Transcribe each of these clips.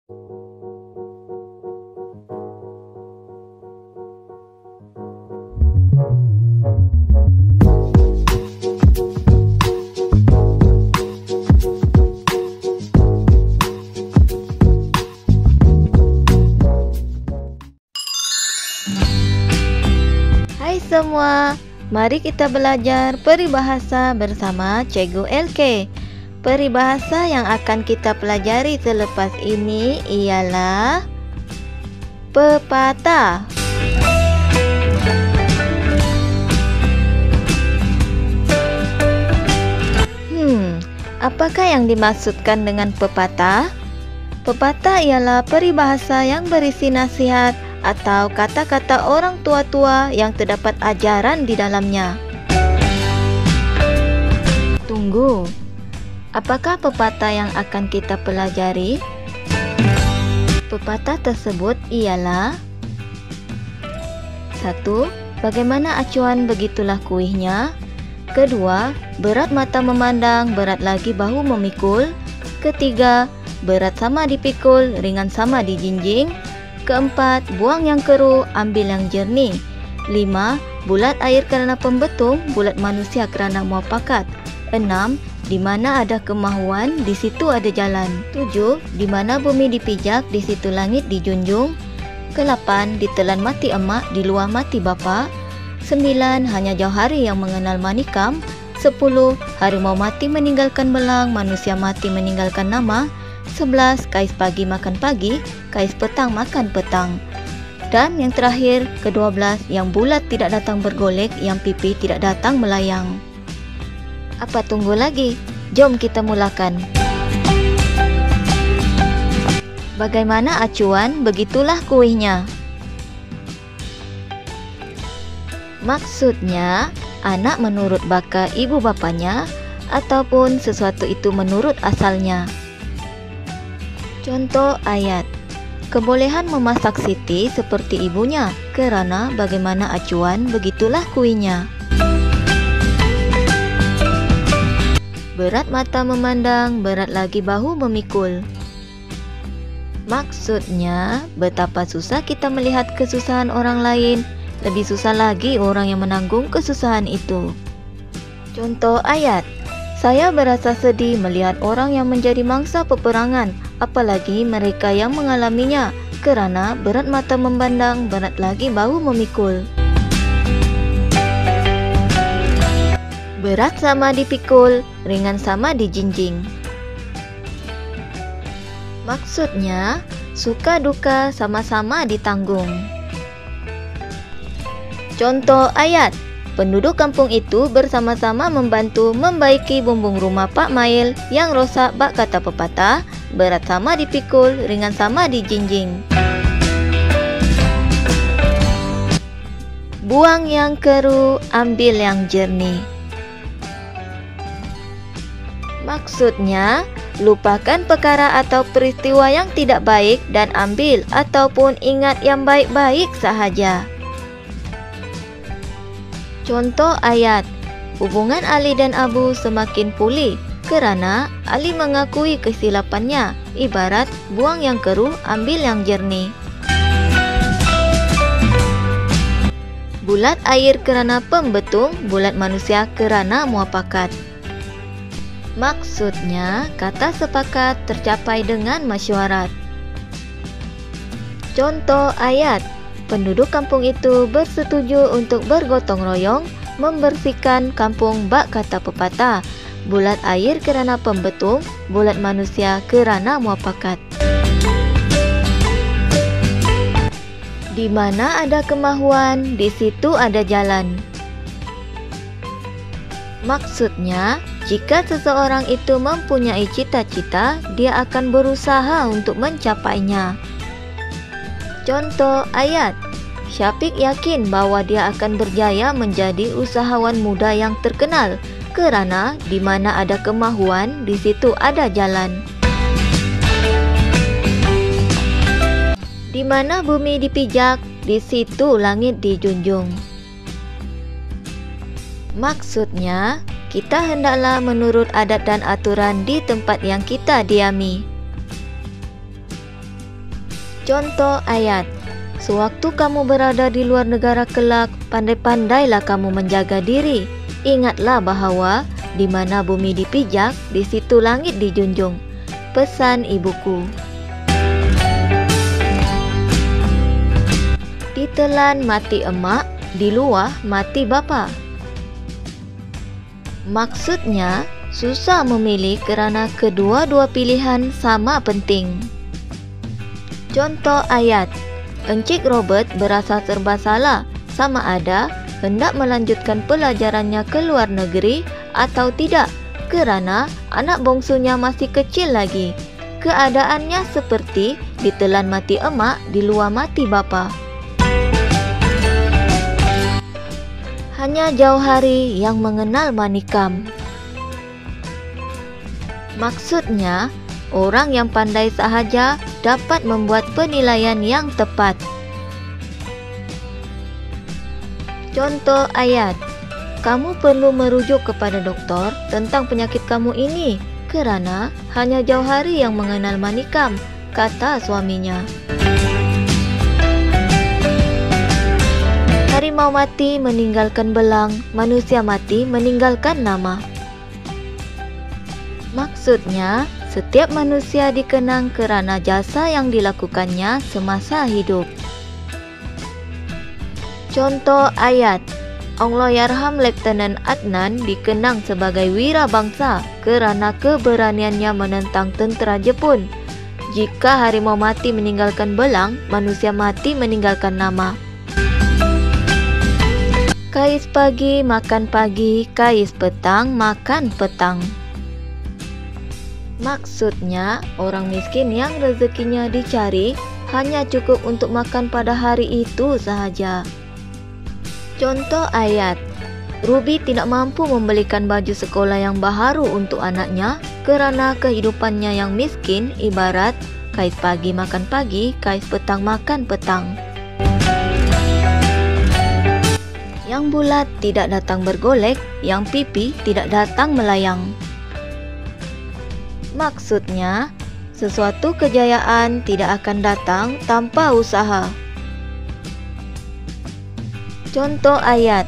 Hai semua, mari kita belajar peribahasa bersama Cikgu LK. Peribahasa yang akan kita pelajari selepas ini ialah pepatah. Apakah yang dimaksudkan dengan pepatah? Pepatah ialah peribahasa yang berisi nasihat atau kata-kata orang tua-tua yang terdapat ajaran di dalamnya. Tunggu, apakah pepatah yang akan kita pelajari? Pepatah tersebut ialah 1. Bagaimana acuan begitulah kuihnya. 2. Berat mata memandang, berat lagi bahu memikul. 3. Berat sama dipikul, ringan sama dijinjing. 4. Buang yang keruh, ambil yang jernih. 5. Bulat air kerana pembetung, bulat manusia kerana muafakat. 6. Di mana ada kemahuan, di situ ada jalan. 7. Di mana bumi dipijak, di situ langit dijunjung. 8. Ditelan mati emak, di luar mati bapa. 9. Hanya jauh hari yang mengenal manikam. 10. Harimau mati meninggalkan belang, manusia mati meninggalkan nama. 11. Kais pagi makan pagi, kais petang makan petang. Dan yang terakhir, ke-12, yang bulat tidak datang bergolek, yang pipi tidak datang melayang. Apa tunggu lagi? Jom kita mulakan. Bagaimana acuan, begitulah kuihnya. Maksudnya, anak menurut baka ibu bapanya, ataupun sesuatu itu menurut asalnya. Contoh ayat, kebolehan memasak Siti seperti ibunya, kerana bagaimana acuan begitulah kuihnya. Berat mata memandang, berat lagi bahu memikul. Maksudnya, betapa susah kita melihat kesusahan orang lain, lebih susah lagi orang yang menanggung kesusahan itu. Contoh ayat, saya berasa sedih melihat orang yang menjadi mangsa peperangan, apalagi mereka yang mengalaminya, kerana berat mata memandang, berat lagi bahu memikul. Berat sama dipikul, ringan sama dijinjing. Maksudnya, suka duka sama-sama ditanggung. Contoh ayat, penduduk kampung itu bersama-sama membantu membaiki bumbung rumah Pak Mail yang rosak bak kata pepatah, berat sama dipikul, ringan sama dijinjing. Buang yang keruh, ambil yang jernih. Maksudnya, lupakan perkara atau peristiwa yang tidak baik dan ambil ataupun ingat yang baik-baik sahaja. Contoh ayat, hubungan Ali dan Abu semakin pulih kerana Ali mengakui kesilapannya, ibarat buang yang keruh, ambil yang jernih. Bulat air kerana pembetung, bulat manusia kerana muafakat. Maksudnya, kata sepakat tercapai dengan mesyuarat. Contoh ayat, penduduk kampung itu bersetuju untuk bergotong royong membersihkan kampung bak kata pepatah, bulat air kerana pembetung, bulat manusia kerana muafakat. Di mana ada kemahuan, di situ ada jalan. Maksudnya, jika seseorang itu mempunyai cita-cita, dia akan berusaha untuk mencapainya. Contoh ayat, Syafiq yakin bahwa dia akan berjaya menjadi usahawan muda yang terkenal, kerana di mana ada kemahuan, di situ ada jalan. Di mana bumi dipijak, di situ langit dijunjung. Maksudnya, kita hendaklah menurut adat dan aturan di tempat yang kita diami. Contoh ayat. Sewaktu kamu berada di luar negara kelak, pandai-pandailah kamu menjaga diri. Ingatlah bahwa di mana bumi dipijak, di situ langit dijunjung. Pesan ibuku. Ditelan mati emak, diluah mati bapa. Maksudnya, susah memilih kerana kedua-dua pilihan sama penting. Contoh ayat. Encik Robert berasa serba salah, sama ada hendak melanjutkan pelajarannya ke luar negeri atau tidak, kerana anak bongsunya masih kecil lagi. Keadaannya seperti ditelan mati emak, diluah mati bapa. Hanya jauh hari yang mengenal manikam. Maksudnya, orang yang pandai sahaja dapat membuat penilaian yang tepat. Contoh ayat. Kamu perlu merujuk kepada doktor tentang penyakit kamu ini, kerana hanya jauh hari yang mengenal manikam, kata suaminya. Harimau mati meninggalkan belang, manusia mati meninggalkan nama. Maksudnya, setiap manusia dikenang kerana jasa yang dilakukannya semasa hidup. Contoh ayat. Allahyarham Letnan Adnan dikenang sebagai wira bangsa kerana keberaniannya menentang tentera Jepun. Jika harimau mati meninggalkan belang, manusia mati meninggalkan nama. Kais pagi makan pagi, kais petang makan petang. Maksudnya, orang miskin yang rezekinya dicari hanya cukup untuk makan pada hari itu sahaja. Contoh ayat. Ruby tidak mampu membelikan baju sekolah yang baharu untuk anaknya kerana kehidupannya yang miskin, ibarat kais pagi makan pagi, kais petang makan petang. Yang bulat tidak datang bergolek, yang pipi tidak datang melayang. Maksudnya, sesuatu kejayaan tidak akan datang tanpa usaha. Contoh ayat.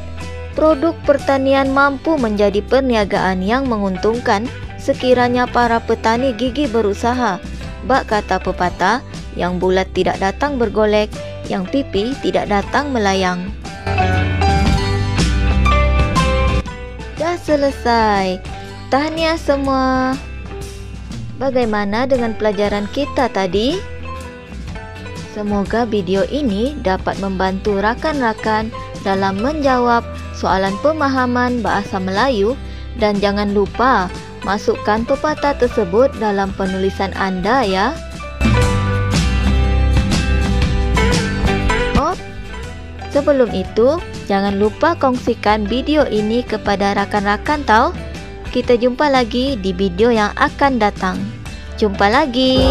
Produk pertanian mampu menjadi perniagaan yang menguntungkan sekiranya para petani gigih berusaha. Bak kata pepatah, yang bulat tidak datang bergolek, yang pipi tidak datang melayang. Dah selesai. Tahniah semua. Bagaimana dengan pelajaran kita tadi? Semoga video ini dapat membantu rakan-rakan dalam menjawab soalan pemahaman bahasa Melayu, dan jangan lupa masukkan pepatah tersebut dalam penulisan anda ya. Oh, sebelum itu jangan lupa kongsikan video ini kepada rakan-rakan tau. Kita jumpa lagi di video yang akan datang. Jumpa lagi.